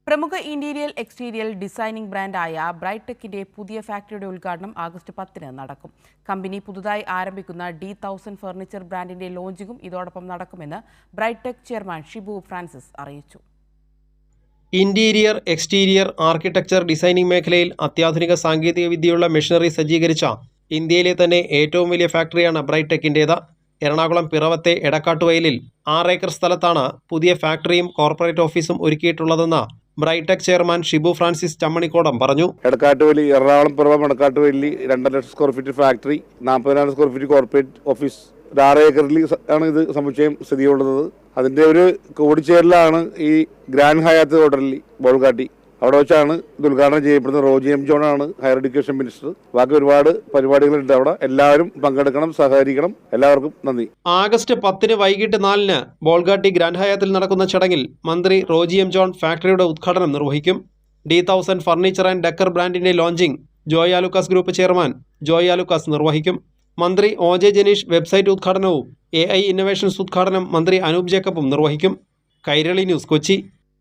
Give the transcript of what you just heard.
പ്രമുഖ interior exterior designing ബ്രാൻഡായ ബ്രൈടെക്കിന്റെ പുതിയ ഫാക്ടറിയുടെ ഉദ്ഘാടനം ആഗസ്റ്റ് 10-ന് നടക്കും. കമ്പനി പുതുതായി ആരംഭിക്കുന്ന D1000 ഫർണിച്ചർ ബ്രാൻഡിന്റെ ലോഞ്ചിങ്ങും ഇതോടൊപ്പം നടക്കുമെന്ന് ബ്രൈടെക് ചെയർമാൻ ഷിബു ഫ്രാൻസിസ് അറിയിച്ചു. ഇന്റീരിയർ, എക്സ്റ്റീരിയർ, ആർക്കിടെക്ചർ, ഡിസൈനിംഗ് മേഖലയിൽ അത്യാധുനിക സാങ്കേതിക വിദ്യയുള്ള മെഷീനറി സജ്ജീകരിച്ച ഇന്ത്യയിലെ തന്നെ ഏറ്റവും വലിയ ഫാക്ടറിയാണ് ബ്രൈടെക്കിൻ്റേത്. എറണാകുളം പിറവത്തെ എടക്കാട്ടുവയലിൽ 6 ഏക്കർ സ്ഥലത്താണ് പുതിയ ഫാക്ടറിയും കോർപ്പറേറ്റ് ഓഫീസും ഒരുക്കിയിട്ടുള്ളതെന്ന് ബ്രൈടെക് ചെയർമാൻ ഷിബു ഫ്രാൻസിസ് ചമ്മണിക്കോടം പറഞ്ഞു. എടക്കാട്ടുവയലി, എറണാകുളം പിറവം എടക്കാട്ടുവയലിൽ 2 lakh square feet factory, 40,000 square feet corporate office, 6 ഏക്കറിൽ ആണ് ഇത് സമുച്ചയം സ്ഥിതി ചെയ്യുന്നത്. അതിന്റെ ഒരു കൂടിച്ചേരലാണ് ഈ ഗ്രാൻഡ് ഹയാത്ത് ഹോട്ടലിൽ ബോൾഗാട്ടി. അവിടെ വെച്ചാണ് ഇത് ഉദ്ഘാടനം ചെയ്യപ്പെടുന്നത്. റോജി എം ജോൺ ആണ് ഹയർ എഡ്യൂക്കേഷൻ മിനിസ്റ്റർ. ബാക്കി ഒരുപാട് പരിപാടികളുണ്ട് അവിടെ. എല്ലാവരും പങ്കെടുക്കണം, സഹകരിക്കണം. എല്ലാവർക്കും നന്ദി. ആഗസ്റ്റ് 10-ന് വൈകിട്ട് 4-ന് ബോൾഗാട്ടി ഗ്രാൻഡ് ഹയാത്തിൽ നടക്കുന്ന ചടങ്ങിൽ മന്ത്രി റോജി എം ജോൺ ഫാക്ടറിയുടെ ഉദ്ഘാടനം നിർവഹിക്കും. D1000 ഫർണിച്ചർ ആൻഡ് ഡെക്കർ ബ്രാൻഡിന്റെ launching Joy Alukkas group chairman Joy Alukkas നിർവഹിക്കും. മന്ത്രി OJ ജനീഷ് വെബ്സൈറ്റ് ഉദ്ഘാടനവും AI ഇന്നൊവേഷൻസ് ഉദ്ഘാടനം മന്ത്രി അനൂപ് ജേക്കബും നിർവഹിക്കും. കൈരളി ന്യൂസ്, കൊച്ചി.